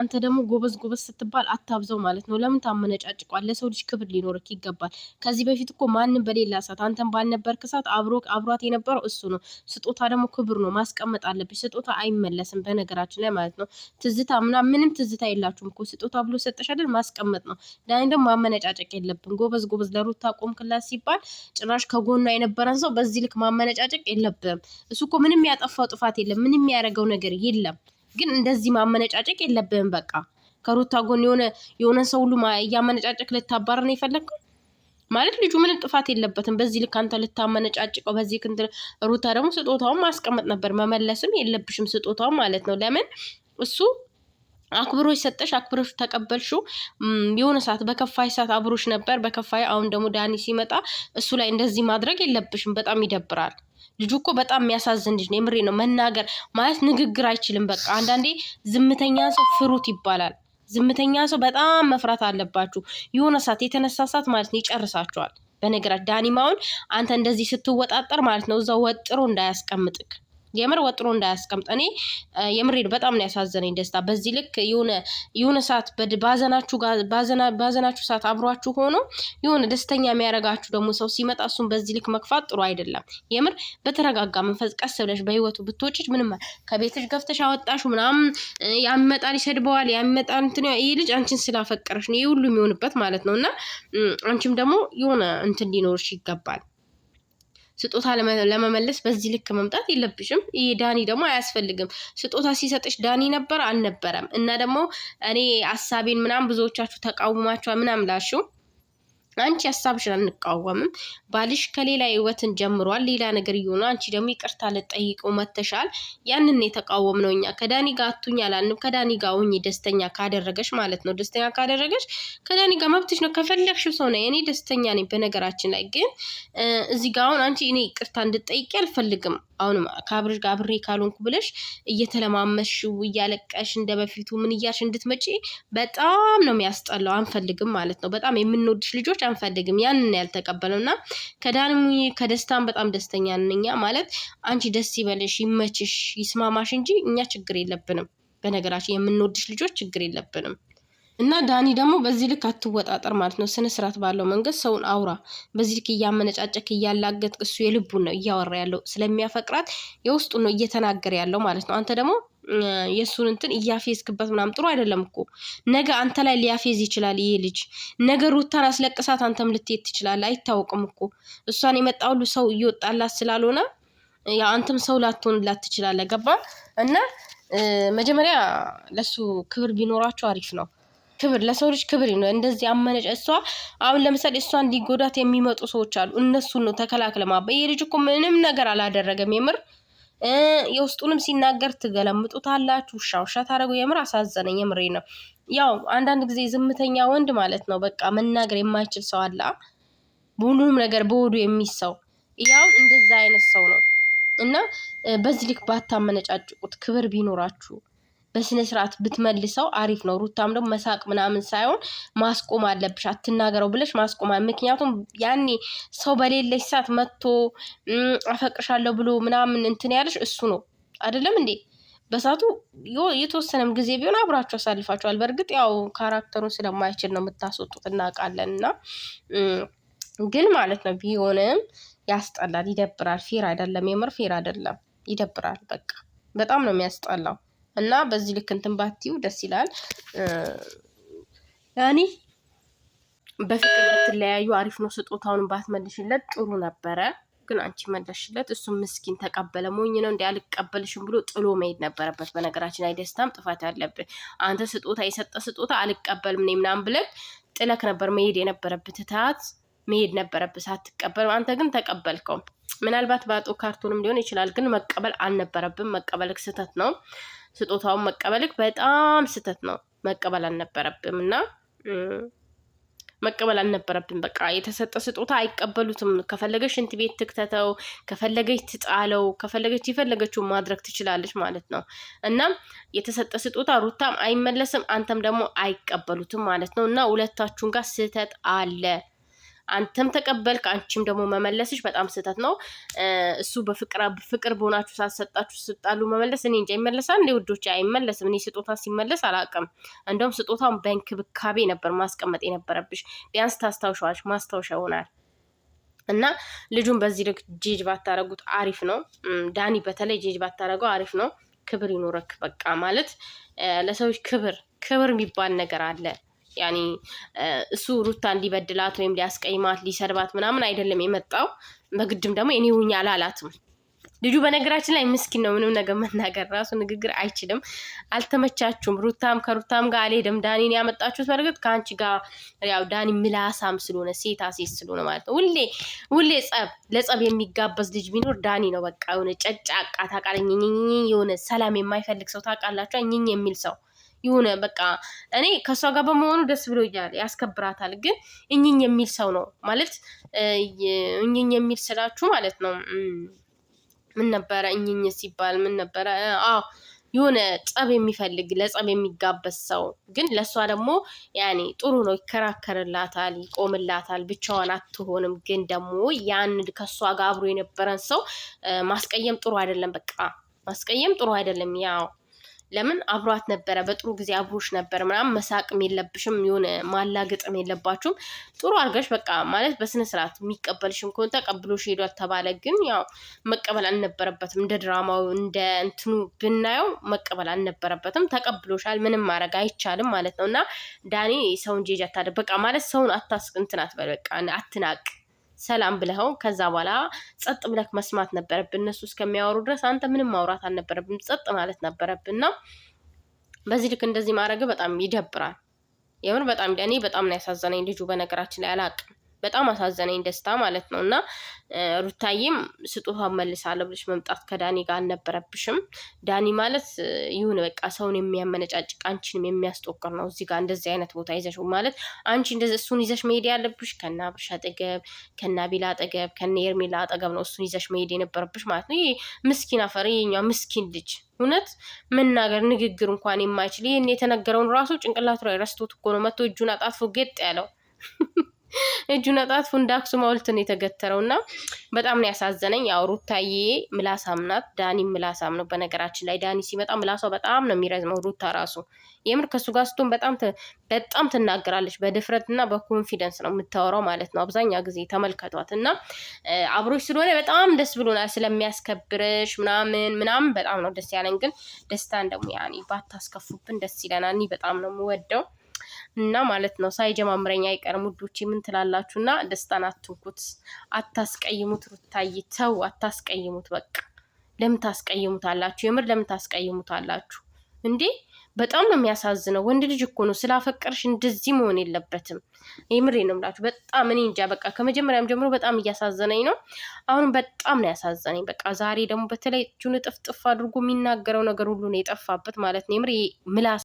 አንተ ደግሞ ጎበዝ ስትባል አታብዘው ማለት ነው። ለምን ታመነጫጭቋል? ለሰው ልጅ ክብር ሊኖርክ ይገባል። ከዚህ በፊት እኮ ማንም በሌላ ሰዓት አንተም ባልነበርክ ሰዓት አብሯት የነበረው እሱ ነው። ስጦታ ደግሞ ክብር ነው፣ ማስቀመጥ አለብሽ። ስጦታ አይመለስም በነገራችን ላይ ማለት ነው። ትዝታ ምንም ትዝታ የላችሁም እኮ ስጦታ ብሎ ሰጠሽ አይደል? ማስቀመጥ ነው። ዳኒ ደግሞ ማመነጫጨቅ የለብን። ጎበዝ ለሩታ ቆምክላት ሲባል ጭራሽ ከጎኗ የነበረን ሰው በዚህ ልክ ማመነጫጨቅ የለብም። እሱ እኮ ምንም ያጠፋው ጥፋት የለም፣ ምንም ያደረገው ነገር የለም። ግን እንደዚህ ማመነጫጨቅ የለብህም። በቃ ከሩታ ጎን የሆነ ሰው ሁሉ እያመነጫጨቅ ልታባረር ነው የፈለግከው ማለት ልጁ ምንም ጥፋት የለበትም። በዚህ ልክ አንተ ልታመነጫጭቀው በዚህ ልክ ሩታ ደግሞ ስጦታውን ማስቀመጥ ነበር፣ መመለስም የለብሽም ስጦታውን ማለት ነው። ለምን እሱ አክብሮሽ ሰጠሽ፣ አክብሮሽ ተቀበልሽው። የሆነ ሰዓት በከፋይ ሰዓት አብሮሽ ነበር በከፋይ። አሁን ደግሞ ዳኒ ሲመጣ እሱ ላይ እንደዚህ ማድረግ የለብሽም። በጣም ይደብራል። ልጁ እኮ በጣም የሚያሳዝን ልጅ ነው። የምሬ ነው። መናገር ማለት ንግግር አይችልም። በቃ አንዳንዴ ዝምተኛ ሰው ፍሩት ይባላል። ዝምተኛ ሰው በጣም መፍራት አለባችሁ። የሆነ ሰዓት የተነሳ ሰዓት ማለት ነው ይጨርሳችኋል። በነገራችን ዳኒማውን አንተ እንደዚህ ስትወጣጠር ማለት ነው እዛው ወጥሮ እንዳያስቀምጥክ የምር ወጥሮ እንዳያስቀምጥ። እኔ የምሬ በጣም ነው ያሳዘነኝ ደስታ። በዚህ ልክ የሆነ ሰዓት ባዘናችሁ ሰዓት አብሯችሁ ሆኖ የሆነ ደስተኛ የሚያረጋችሁ ደግሞ ሰው ሲመጣ እሱን በዚህ ልክ መክፋት ጥሩ አይደለም። የምር በተረጋጋ መንፈስ ቀስ ብለሽ በህይወቱ ብትወጪ ምንም ከቤትሽ ገፍተሽ አወጣሹ ምናምን ያመጣል ይሰድበዋል፣ ያመጣል እንትን ይሄ ልጅ አንቺን ስላፈቀረሽ ነው ይሄ ሁሉ የሚሆንበት ማለት ነው። እና አንቺም ደግሞ የሆነ እንትን ሊኖርሽ ይገባል። ስጦታ ለመመለስ በዚህ ልክ መምጣት የለብሽም። ይሄ ዳኒ ደግሞ አያስፈልግም። ስጦታ ሲሰጥሽ ዳኒ ነበር አልነበረም? እና ደግሞ እኔ ሀሳቤን ምናምን ብዙዎቻችሁ ተቃውማችኋል ምናምን ላልሽው አንቺ ሀሳብሽን አንቃወምም። ባልሽ ከሌላ ህይወትን ጀምሯል፣ ሌላ ነገር እየሆነ አንቺ ደግሞ ይቅርታ ልጠይቀው መተሻል። ያንን የተቃወም ነው እኛ። ከዳኒ ጋር አቱኝ አላልንም። ከዳኒ ጋር ሁኚ ደስተኛ ካደረገሽ ማለት ነው። ደስተኛ ካደረገሽ ከዳኒ ጋር መብትሽ ነው። ከፈለግሽው ሰው ነው። እኔ ደስተኛ ነኝ። በነገራችን ላይ ግን እዚህ ጋር አሁን አንቺ እኔ ይቅርታ እንድጠይቂ አልፈልግም። አሁንም ከአብርሽ ጋር አብሬ ካልሆንኩ ብለሽ እየተለማመሽው እያለቀሽ እንደ በፊቱ ምን እያልሽ እንድትመጪ በጣም ነው የሚያስጠላው። አንፈልግም ማለት ነው። በጣም የምንወድሽ ልጆች አንፈልግም። ያንን ያልተቀበለው እና ከዳንም ከደስታም በጣም ደስተኛ ነኝ ማለት አንቺ ደስ ይበልሽ፣ ይመችሽ፣ ይስማማሽ እንጂ እኛ ችግር የለብንም። በነገራችን የምንወድሽ ልጆች ችግር የለብንም። እና ዳኒ ደግሞ በዚህ ልክ አትወጣጠር ማለት ነው። ስነ ስርዓት ባለው መንገድ ሰውን አውራ። በዚህ ልክ እያመነጫጨክ እያላገጥ እሱ የልቡን ነው እያወራ ያለው። ስለሚያፈቅራት የውስጡን ነው እየተናገረ ያለው ማለት ነው። አንተ ደግሞ የእሱን እንትን እያፌዝክበት ምናምን ጥሩ አይደለም እኮ። ነገ አንተ ላይ ሊያፌዝ ይችላል ይሄ ልጅ። ነገ ሩታን አስለቅሳት አንተም ልትሄድ ትችላለህ። አይታወቅም እኮ እሷን የመጣ ሁሉ ሰው እየወጣላት ስላልሆነ ያ አንተም ሰው ላትሆንላት ትችላለህ። ገባ? እና መጀመሪያ ለሱ ክብር ቢኖራቸው አሪፍ ነው። ክብር ለሰው ልጅ ክብር ነው። እንደዚህ አመነጭ እሷ አሁን ለምሳሌ እሷ እንዲጎዳት የሚመጡ ሰዎች አሉ። እነሱን ነው ተከላክለማ። ይሄ ልጅ እኮ ምንም ነገር አላደረገም። የምር የውስጡንም ሲናገር ትገለምጡታላችሁ። ውሻ ታደረጉ። የምር አሳዘነኝ። የምሬ ነው። ያው አንዳንድ ጊዜ ዝምተኛ ወንድ ማለት ነው በቃ መናገር የማይችል ሰው አለ። ሁሉንም ነገር በወዱ የሚሰው ያው እንደዛ አይነት ሰው ነው። እና በዚህ ልክ ባታመነጫጭቁት፣ ክብር ቢኖራችሁ በስነ ስርዓት ብትመልሰው አሪፍ ነው። ሩታም ደግሞ መሳቅ ምናምን ሳይሆን ማስቆም አለብሽ። አትናገረው ብለሽ ማስቆም። ምክንያቱም ያኔ ሰው በሌለሽ ሰዓት መጥቶ አፈቅርሻለሁ ብሎ ምናምን እንትን ያለሽ እሱ ነው አይደለም እንዴ? በሰዓቱ የተወሰነም ጊዜ ቢሆን አብራችሁ አሳልፋችኋል። በእርግጥ ያው ካራክተሩን ስለማይችል ነው የምታስወጡት እናውቃለን። እና ግን ማለት ነው ቢሆንም ያስጠላል፣ ይደብራል። ፌር አይደለም። የምር ፌር አይደለም። ይደብራል። በቃ በጣም ነው የሚያስጠላው። እና በዚህ ልክ እንትን ባትዩ ደስ ይላል። ያኔ በፍቅር ብትለያዩ አሪፍ ነው። ስጦታውን ባትመልሽለት ጥሩ ነበረ። ግን አንቺ መለሽለት። እሱም ምስኪን ተቀበለ። ሞኝ ነው እንዲ አልቀበልሽም ብሎ ጥሎ መሄድ ነበረበት። በነገራችን ላይ ደስታም ጥፋት ያለብን አንተ ስጦታ የሰጠ ስጦታ አልቀበልም እኔ ምናምን ብለህ ጥለክ ነበር መሄድ የነበረብህ። ትታት መሄድ ነበረብህ ሳትቀበል። አንተ ግን ተቀበልከው። ምናልባት ባጦ ካርቶንም ሊሆን ይችላል። ግን መቀበል አልነበረብም። መቀበልክ ስህተት ነው። ስጦታውን መቀበልክ በጣም ስህተት ነው። መቀበል አልነበረብም እና መቀበል አልነበረብን። በቃ የተሰጠ ስጦታ አይቀበሉትም። ከፈለገች ሽንት ቤት ትክተተው፣ ከፈለገች ትጣለው፣ ከፈለገች የፈለገችውን ማድረግ ትችላለች ማለት ነው። እና የተሰጠ ስጦታ ሩታም አይመለስም፣ አንተም ደግሞ አይቀበሉትም ማለት ነው። እና ሁለታችሁን ጋር ስህተት አለ። አንተም ተቀበልክ፣ አንቺም ደግሞ መመለስሽ በጣም ስህተት ነው። እሱ በፍቅር በሆናችሁ ሳትሰጣችሁ ስጣሉ መመለስ እኔ እንጃ ይመለሳል እንዴ ውዶች? አይመለስም። እኔ ስጦታ ሲመለስ አላውቅም። እንደውም ስጦታውን በእንክብካቤ ነበር ማስቀመጥ የነበረብሽ። ቢያንስ ታስታውሻዋለሽ፣ ማስታወሻ ይሆናል። እና ልጁን በዚህ ልክ ጄጅ ባታረጉት አሪፍ ነው። ዳኒ በተለይ ጄጅ ባታረገው አሪፍ ነው። ክብር ይኖረክ። በቃ ማለት ለሰዎች ክብር የሚባል ነገር አለ። ያኒ እሱ ሩታ እንዲበድላት ወይም ሊያስቀይማት ሊሰድባት ምናምን አይደለም የመጣው። በግድም ደግሞ እኔ ሁኛ አላላትም። ልጁ በነገራችን ላይ ምስኪን ነው። ምንም ነገር መናገር ራሱ ንግግር አይችልም። አልተመቻችሁም። ከሩታም ጋር አልሄድም። ዳኒን ያመጣችሁት በርግጥ ከአንቺ ጋር ያው ዳኒ ምላሳም ስለሆነ ሴት ስለሆነ ማለት ነው። ሁሌ ለጸብ የሚጋበዝ ልጅ ቢኖር ዳኒ ነው። በቃ የሆነ ጨጫቃ ታውቃለኝ፣ የሆነ ሰላም የማይፈልግ ሰው ታውቃላችሁ፣ እኝኝ የሚል ሰው የሆነ በቃ እኔ ከእሷ ጋር በመሆኑ ደስ ብሎኛል፣ ያስከብራታል። ግን እኝኝ የሚል ሰው ነው ማለት እኝኝ የሚል ስላችሁ ማለት ነው ምን ነበረ እኝኝ ሲባል ምን ነበረ? የሆነ ጸብ የሚፈልግ ለጸብ የሚጋበዝ ሰው ግን ለእሷ ደግሞ ያኔ ጥሩ ነው፣ ይከራከርላታል፣ ይቆምላታል፣ ብቻዋን አትሆንም። ግን ደግሞ ያን ከእሷ ጋር አብሮ የነበረን ሰው ማስቀየም ጥሩ አይደለም። በቃ ማስቀየም ጥሩ አይደለም። ያው ለምን አብሯት ነበረ፣ በጥሩ ጊዜ አብሮሽ ነበር ምናምን መሳቅም የለብሽም፣ የሆነ ማላገጥም የለባችሁም። ጥሩ አድርገሽ በቃ ማለት በስነ ስርዓት የሚቀበልሽም ከሆነ ተቀብሎሽ ሄዷል ተባለ። ግን ያው መቀበል አልነበረበትም። እንደ ድራማው እንደ እንትኑ ብናየው መቀበል አልነበረበትም። ተቀብሎሻል፣ ምንም ማድረግ አይቻልም ማለት ነው። እና ዳኒ ሰውን ጄጅ አታደርግ በቃ ማለት ሰውን እንትን አትበል፣ በቃ አትናቅ። ሰላም ብለኸው ከዛ በኋላ ጸጥ ብለክ መስማት ነበረብን። እነሱ እስከሚያወሩ ድረስ አንተ ምንም ማውራት አልነበረብን፣ ጸጥ ማለት ነበረብን። እና በዚህ ልክ እንደዚህ ማድረግ በጣም ይደብራል። የምር በጣም እኔ በጣም ነው ያሳዘነኝ ልጁ። በነገራችን ላይ አላቅም፣ በጣም አሳዘነኝ ደስታ ማለት ነው። እና ሩታዬም ስጦታ መልሳለሁ ብለሽ መምጣት ከዳኒ ጋር አልነበረብሽም። ዳኒ ማለት ይሁን በቃ ሰውን የሚያመነጫጭቅ አንቺንም የሚያስጦቅር ነው። እዚህ ጋር እንደዚህ አይነት ቦታ ይዘሽ ማለት አንቺ እንደዚህ እሱን ይዘሽ መሄድ ያለብሽ ከና ብርሽ አጠገብ፣ ከና ቢላ አጠገብ፣ ከና ኤርሜላ አጠገብ ነው እሱን ይዘሽ መሄድ የነበረብሽ ማለት ነው። ይሄ ምስኪን አፈር፣ ይሄኛው ምስኪን ልጅ እውነት መናገር ንግግር እንኳን የማይችል ይህን የተነገረውን ራሱ ጭንቅላቱ ላይ ረስቶት እኮ ነው መቶ እጁን አጣጥፎ ጌጥ ያለው እጁን አጣጥፎ እንደ አክሱም ሐውልት ነው የተገተረው። እና በጣም ነው ያሳዘነኝ። ያው ሩታዬ ምላሳም ናት፣ ዳኒ ምላሳም ነው። በነገራችን ላይ ዳኒ ሲመጣ ምላሷ በጣም ነው የሚረዝመው። ሩታ ራሱ የምር ከሱ ጋር ስትሆን በጣም ትናገራለች። በድፍረት እና በኮንፊደንስ ነው የምታወራው ማለት ነው። አብዛኛው ጊዜ ተመልከቷት። እና አብሮች ስለሆነ በጣም ደስ ብሎናል፣ ስለሚያስከብርሽ ምናምን በጣም ነው ደስ ያለን። ግን ደስታን ደግሞ ያኔ ባታስከፉብን ደስ ይለናል። እኔ በጣም ነው የምወደው እና ማለት ነው ሳይጀማምረኝ አይቀርም ውዶቼ። ምን ትላላችሁ? እና ደስታን አትንኩት፣ አታስቀይሙት። ሩታዬ ተው፣ አታስቀይሙት። በቃ ለምን ታስቀይሙት አላችሁ? የምር ለምን ታስቀይሙት አላችሁ እንዴ? በጣም ነው የሚያሳዝነው። ወንድ ልጅ እኮ ነው፣ ስላፈቀርሽ እንደዚህ መሆን የለበትም። የምሬ ነው የምላችሁ። በጣም እኔ እንጃ በቃ ከመጀመሪያም ጀምሮ በጣም እያሳዘነኝ ነው። አሁንም በጣም ነው ያሳዘነኝ። በቃ ዛሬ ደግሞ በተለይ እጁን ጥፍጥፍ አድርጎ የሚናገረው ነገር ሁሉ ነው የጠፋበት ማለት ነው። የምር ምላስ